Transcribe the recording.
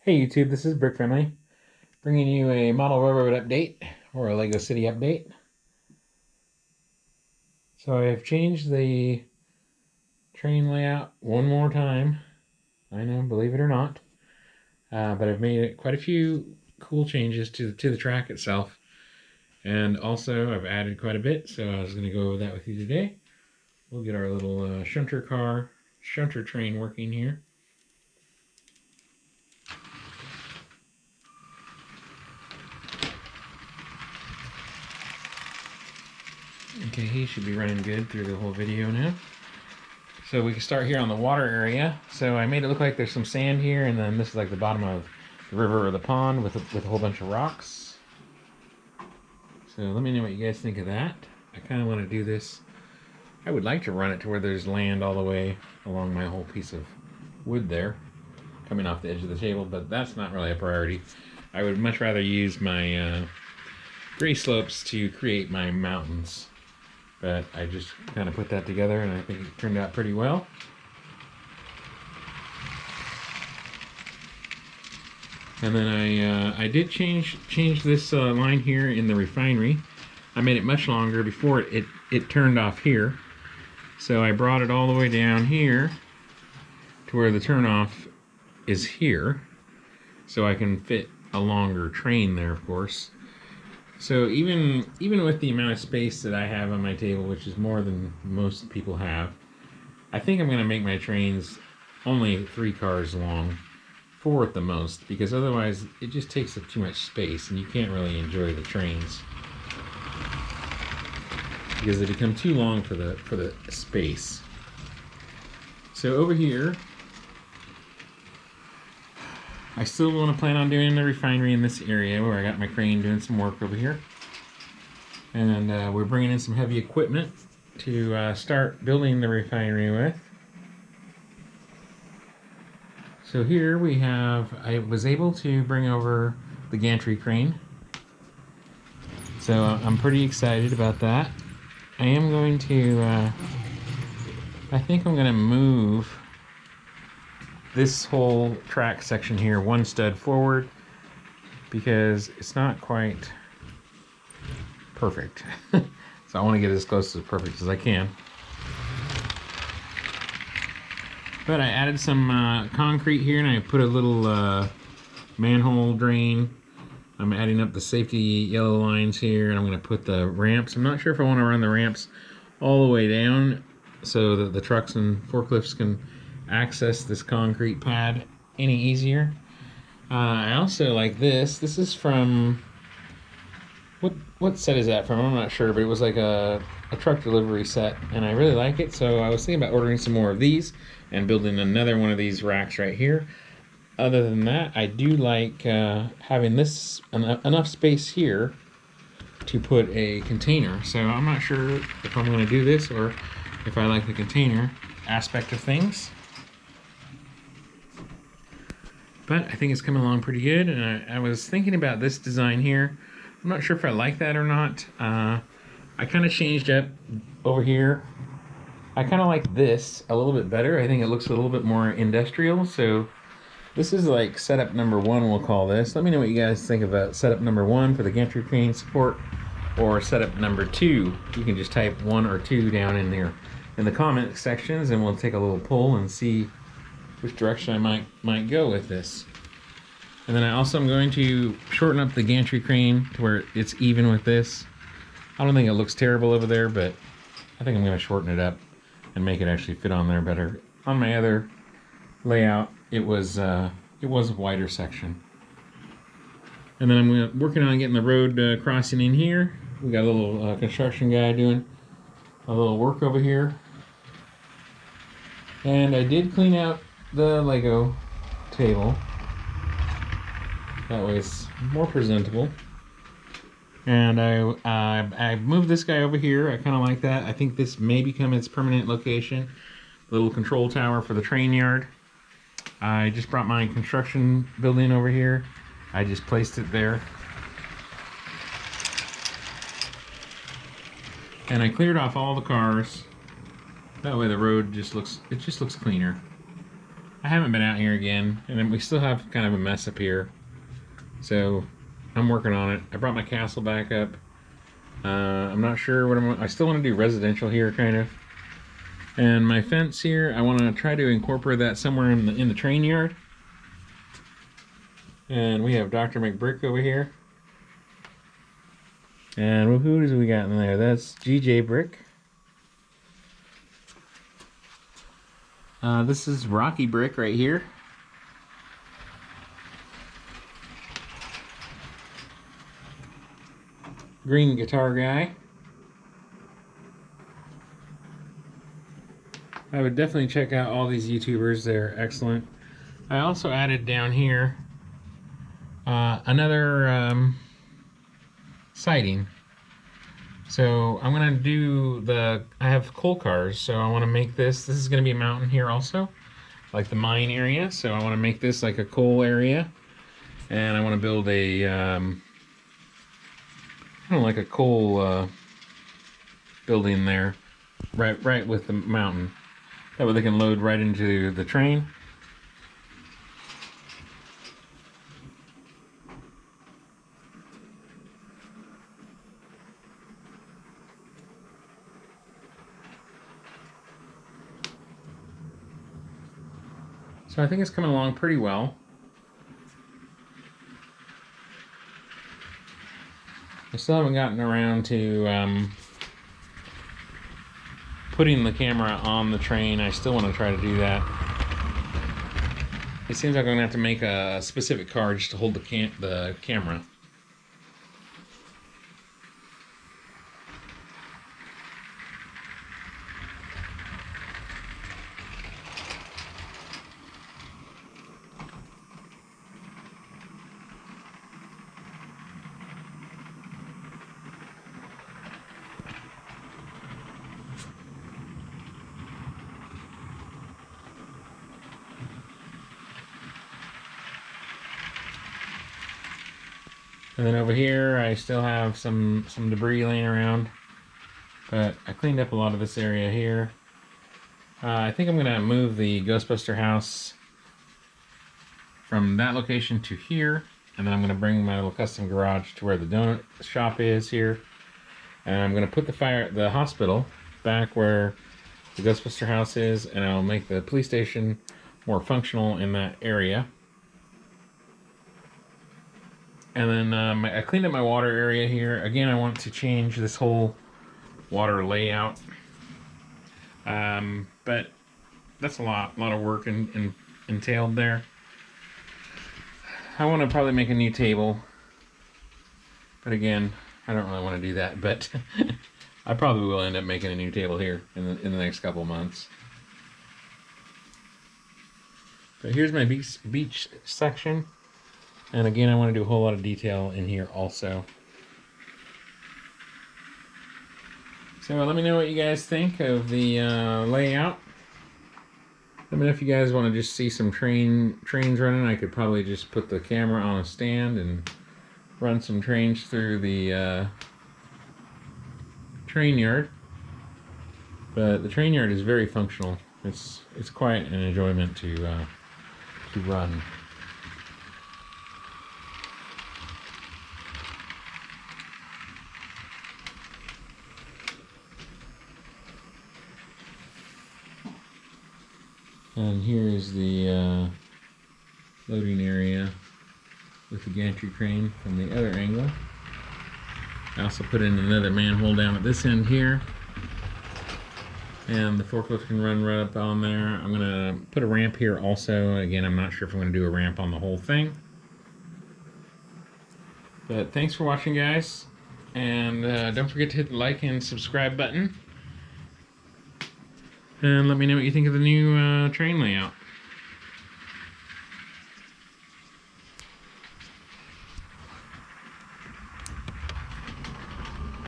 Hey YouTube, this is Brick Friendly, bringing you a model railroad update, or a Lego City update. So I've changed the train layout one more time. I know, believe it or not. But I've made quite a few cool changes to the track itself. And also I've added quite a bit, so I was going to go over that with you today. We'll get our little shunter train working here. Okay, he should be running good through the whole video now. So we can start here on the water area. So I made it look like there's some sand here, and then this is like the bottom of the river or the pond with a whole bunch of rocks. So let me know what you guys think of that. I kind of want to do this. I would like to run it to where there's land all the way along my whole piece of wood there, coming off the edge of the table, but that's not really a priority. I would much rather use my gray slopes to create my mountains. But I just kind of put that together, and I think it turned out pretty well. And then I did change this line here in the refinery. I made it much longer before it turned off here. So I brought it all the way down here to where the turnoff is here. So I can fit a longer train there, of course. So even with the amount of space that I have on my table, which is more than most people have, I think I'm going to make my trains only 3 cars long, 4 at the most, because otherwise it just takes up too much space and you can't really enjoy the trains because they become too long for the space. So over here, I still want to plan on doing the refinery in this area where I got my crane doing some work over here. And we're bringing in some heavy equipment to start building the refinery with. So here we have, I was able to bring over the gantry crane. So I'm pretty excited about that. I am going to, I think I'm going to move this whole track section here 1 stud forward because it's not quite perfect. So I want to get as close to perfect as I can. But I added some concrete here, and I put a little manhole drain. I'm adding up the safety yellow lines here, and I'm going to put the ramps. I'm not sure if I want to run the ramps all the way down so that the trucks and forklifts can access this concrete pad any easier. I also like this. This is from, what set is that from? I'm not sure, but it was like a truck delivery set, and I really like it. So I was thinking about ordering some more of these and building another one of these racks right here. Other than that, I do like having this enough space here to put a container. So I'm not sure if I'm going to do this or if I like the container aspect of things. But I think it's coming along pretty good, and I was thinking about this design here. I'm not sure if I like that or not. I kind of changed up over here. I kind of like this a little bit better. I think it looks a little bit more industrial. So this is like setup number 1, we'll call this. Let me know what you guys think about setup number 1 for the gantry crane support, or setup number 2. You can just type 1 or 2 down in there in the comment sections, and we'll take a little poll and see which direction I might go with this. And then I also am going to shorten up the gantry crane to where it's even with this. I don't think it looks terrible over there, but I think I'm going to shorten it up and make it actually fit on there better. On my other layout, it was a wider section. And then I'm working on getting the road crossing in here. We got a little construction guy doing a little work over here. And I did clean out the Lego table. That way it's more presentable. And I moved this guy over here. I kind of like that. I think this may become its permanent location. Little control tower for the train yard. I just brought my construction building over here. I just placed it there. And I cleared off all the cars. That way the road just looks cleaner. I haven't been out here again, and then we still have kind of a mess up here. So I'm working on it. I brought my castle back up. I'm not sure what I still want to do residential here, kind of. And my fence here, I want to try to incorporate that somewhere in the train yard. And we have Dr. McBrick over here. And who do we got in there? That's GJ Brick. This is Rocky Brick right here. Green Guitar Guy. I would definitely check out all these YouTubers. They're excellent. I also added down here another siding. So I'm gonna do I have coal cars, so I want to make this is gonna be a mountain here also, like the mine area. So I want to make this like a coal area, and I want to build a kind of like a coal building there, right with the mountain. That way they can load right into the train. So I think it's coming along pretty well. I still haven't gotten around to putting the camera on the train. I still want to try to do that. It seems like I'm going to have to make a specific car just to hold the camera. And then over here, I still have some debris laying around, but I cleaned up a lot of this area here. I think I'm gonna move the Ghostbuster house from that location to here, and then I'm gonna bring my little custom garage to where the donut shop is here. And I'm gonna put the hospital back where the Ghostbuster house is, and I'll make the police station more functional in that area. And then I cleaned up my water area here. Again, I want to change this whole water layout. But that's a lot of work entailed there. I want to probably make a new table. But again, I don't really want to do that. But I probably will end up making a new table here in the next couple months. But here's my beach section. And again, I want to do a whole lot of detail in here also. So let me know what you guys think of the layout. Let me know if you guys want to just see some trains running. I could probably just put the camera on a stand and run some trains through the train yard. But the train yard is very functional. It's quite an enjoyment to run. And here is the loading area with the gantry crane from the other angle. I also put in another manhole down at this end here. And the forklift can run right up on there. I'm going to put a ramp here also. Again, I'm not sure if I'm going to do a ramp on the whole thing. But thanks for watching, guys. And don't forget to hit the like and subscribe button. And let me know what you think of the new train layout.